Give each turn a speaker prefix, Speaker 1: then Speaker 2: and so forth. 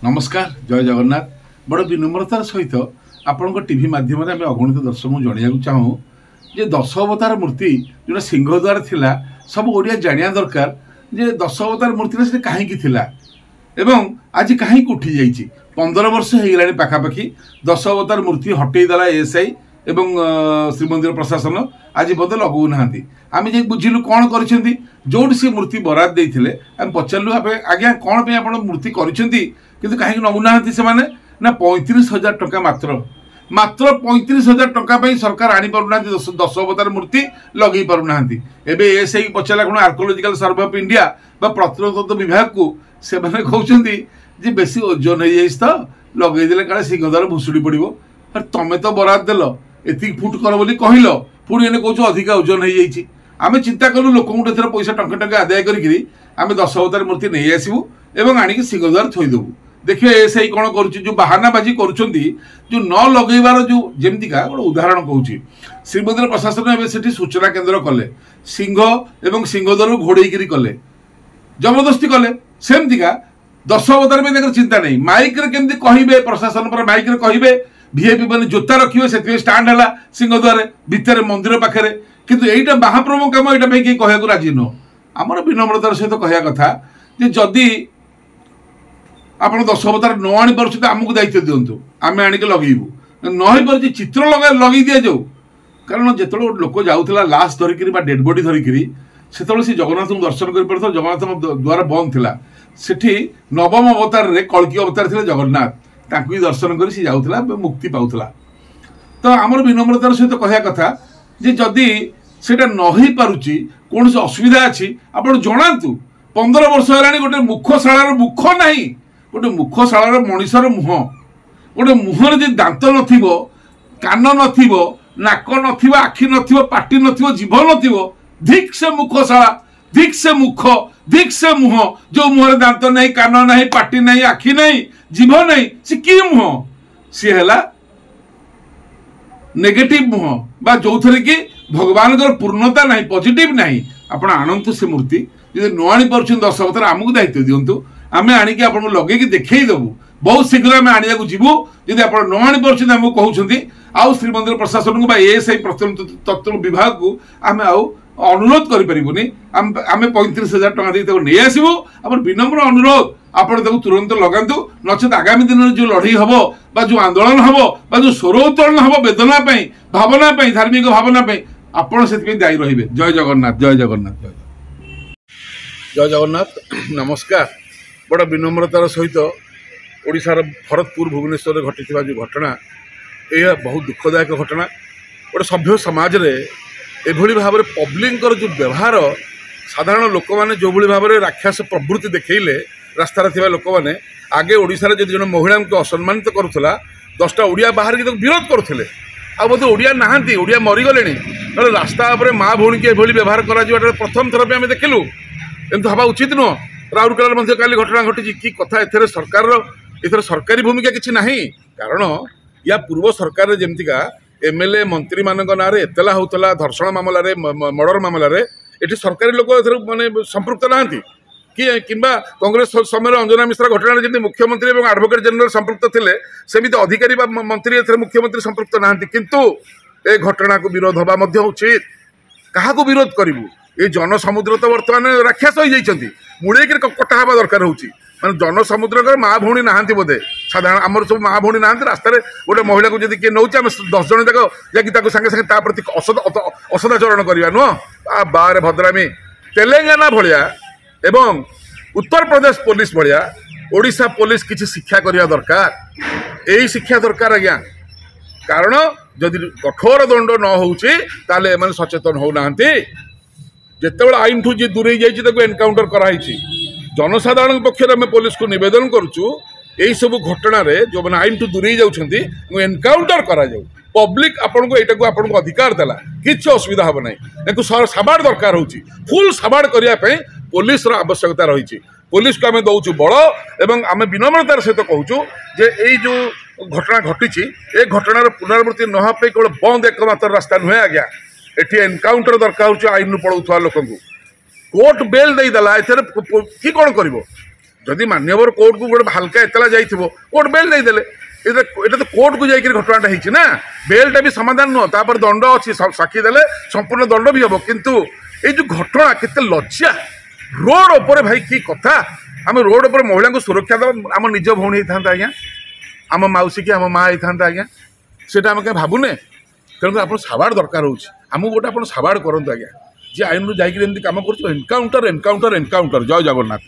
Speaker 1: नमस्कार जय जगन्नाथ बड़ विनम्रतार सहित आपण टीवी माध्यम अगणित दर्शक जन चाहूँ जे 10 अवतार मूर्ति जो सिंहद्वार थिला सब ओडिया जानिया दरकार जे 10 अवतार मूर्ति से कहीं थिला एवं आज कहीं उठी जाइए 15 वर्ष हो गला पाखापाखि 10 अवतार मूर्ति हटेदेला एएसआई एवं श्रीमंदिर प्रशासन आज बोध लगौ ना आम जे बुझिलु कौन कर जोटी सी मूर्ति बराद देते आम पचारू आज्ञा कौन पे आप मूर्ति किंतु कहीं नमुना से ना 35,000 टंका मात्र 35,000 टंका सरकार आनी पारना 10 अवतार मूर्ति लगे पारना एवं एएसआई पचारा कौन आर्कोलोजिकल सर्वे ऑफ इंडिया प्रत्नतत्व विभाग को से कहते बेसी ओजन हो जाए तो लगेदे काले सिंहद्वार भुशुड़ी पड़ो तमें तो बराद देल एति फुट कर बोली कहल पुणी एने कौच अधिका ओजन हो जाए आम चिंता कलु लोक पैसा टंके टंके आदाय करी आम 10 अवतार मूर्ति नहीं आसबू एवं आणिक सिंहद्वार थईदेबू देखिए एएसआई कौन कर बाहानाबाजी कर जो न लगेबार जो जमीका गोटे उदाहरण कहूँ श्रीमंदिर प्रशासन एवं सूचना केन्द्र कले सिंह एवं सिंहद्वार घोड़े कले जबरदस्ती कले सेमतिका 10 अवतार में चिंता नहीं माइक केमती कहे प्रशासन पर माइक कहे वीआईपी मैंने जोता रखिए से स्टाण्ड है सिंहद्वार भितर मंदिर पाखे किंतु एटा महाप्रभु कम यहाँ कहीं कहू राजी नुह आमर विनम्रतार सहित कहया कथा जदि आप 10 अवतार न आनी पार्छ तो आमको दायित्व दिंतु आम आणिक लगेबू नई पार्छ चित्र लगे दि जाऊ कारण जो लोक जाऊला लाश धरिकी डेड बॉडी धरिकी से जगन्नाथ को दर्शन कर जगन्नाथ द्वार बंद थिला सेठी नवम अवतार रे कल्की अवतार थे जगन्नाथ तांको दर्शन कर जाऊला मुक्ति पाउला तो आमर विनम्रतार सहित कहया कथा जे जदि सेटा न हो पारुची कौन से असुविधा अच्छी आप जनातु 15 वर्ष है गोटे मुखशालार मुख ना गोटे मुखशालार मनीषर मुह गोटे मुहर जे दांत नथिबो कान नथिबो नाक नथिबो आखि नथिबो पाटी नथिबो जीभ नथिबो धिक से मुखशाला धिक से मुख धिक से मुह जो मुहर दांत नहीं कान नहीं पाटी नहीं आखि नहीं जीभ नहीं सी कि मुह सी है नेगेटिव मुह बा जो थे कि भगवान पूर्णता नहीं पॉजिटिव नहीं आप आणतु से मूर्ति जो न आनी पार्छ 10 अवतार आमको दायित्व दिंतु आम आणिक आप लगे देखईदेबू बहुत शीघ्र आम आने जीवु जदि आप न आनी पार्छ आमको कहते आउ श्रीमंदिर प्रशासन को एएसआई प्रत्नतत्व विभाग को आम अनुरोध करें आम 35,000 टका नहीं आसबू आम विनम्र अनुरोध आप तुरंत लगातु नचेत आगामी दिन में जो लड़ई हम जो आंदोलन हम जो स्वर उत्तोलन हम वेदना भावना धार्मिक भावना आपड़ से दायी रही जय जगन्नाथ जय जगन्नाथ जय जगन्नाथ नमस्कार बड़ विनम्रतार सहित ओडिशार भरतपुर भुवनेश्वर घटी जो घटना यह बहुत दुखदायक घटना गोटे सभ्य समाज रे एभली भाव में पब्लिक जो व्यवहार साधारण लोक मैंने जो भाव में राक्षस प्रवृत्ति देखले रास्तार थिबा लोक मैंने आगे ओडिशार जदि जन महिला को असम्मानित करुला 10टा ओडिया बाहर की विरोध करुले आ बोधे ओडिया नहांती ओडिया मरीगले ना रास्ता उपर माँ भौणी की एभली व्यवहार कर प्रथम थर पे आम देखिलु एमती हवा उचित नुह राउरकेला काली घटना घटी कि कथा एथेर सरकार एथेर सरकारी भूमिका किसी ना कारण या पूर्व सरकार जमतीका एमएलए मंत्री मान ना एतला होता धर्षण मामलें मर्डर मामलें ये सरकारी लोक माने संपृक्त नहांती कि कांग्रेस समय अंजना मिश्रा घटना जमी मुख्यमंत्री और एडवोकेट जनरल संपृक्त थे सेमती अधिकारी मंत्री मुख्यमंत्री संपृक्त नहांती किंतु ए घटना को विरोध हवा उचित क्या विरोध करूँ ये जनसमुद्र तो बर्तमान राक्षस हो जाती मुड़े कटा हवा दरकार होची माने जनसमुद्र माँ भौणी नहांती बोधे साधारण आमर सब माँ भौणी नहांती रास्ता गोटे महिला को जब किए नौ 10 जन जाक सागे सागे प्रति असदाचरण करवा नुह बारे भद्रामी तेलेंगाना भाया एवं उत्तर प्रदेश पुलिस भाया ओडिशा पुलिस किसी शिक्षा करने दरकार यही शिक्षा दरकार आज्ञा कारण जदि कठोर दंड न हो सचेतन होना जिते आईन ठू जी दूरे जाइए एनकाउंटर कराई जनसाधारण पक्षर आम पुलिस को निवेदन करुचु यही सब घटना जो मैंने आईन ठू दूरे जाऊँच एनकाउंटर करा पब्लिक आपन को एटा को आपन को अधिकार देला किछ असुविधा हम ना साबाड़ दरकार होची फुल साबाड़ करने पुलिस आवश्यकता रही पुलिस को आम दौचु बड़ एवं आम विनम्रतार सहित कहूँ जे यही जो घटना घटी ए घटनार पुनरावृत्ति न होगा केवल बंद एकमात्र रास्ता नुहे आज्ञा एटी एनकाउंटर दरकार हो आईन पड़ौवा लोक कोर्ट बेल देदेला कि कौन कर जदि मान्यवर कोर्ट को गोटे हल्का एतला जाइथिबो कोर्ट बेल देदेले এটা তো কোর্টକୁ ଯାଇକରି ଘଟଣାଟା ହେଇଛି ନା ବେଲଟା ବି ସମାଧାନ ନୁହଁ ତାପରେ ଦଣ୍ଡ ଅଛି ସାକ୍ଷୀ ଦେଲେ ସମ୍ପୂର୍ଣ୍ଣ ଦଣ୍ଡ ବି ହେବ କିନ୍ତୁ ଏଇ ଯୋଉ ଘଟଣା କେତେ ଲଜ୍ଜା ରୋଡ ଉପରେ ଭାଇ କି କଥା ଆମେ ରୋଡ ଉପରେ ମହିଳାଙ୍କୁ ସୁରକ୍ଷା ଦେବା ଆମ ନିଜ ଭଉଣୀ ହେଇଥାନ୍ତା ଆଜ୍ଞା ଆମ ମାଉସୀ କି ଆମ ମା ହେଇଥାନ୍ତା ଆଜ୍ଞା ସେଟା ଆମେ କାହିଁ ଭାବୁନେ ତେଣୁ ଆପଣ ସାବାଡ଼ ଦରକାର ହେଉଛି ଆମକୁ ଗୋଟେ ଆପଣ ସାବାଡ଼ କରନ୍ତୁ ଆଜ୍ଞା ଯେ ଆଇନରୁ ଯାଇକରି ଏମିତି କାମ କରୁଛୁ ଏନକାଉଣ୍ଟର ଜୟ ଜଗନ୍ନାଥ।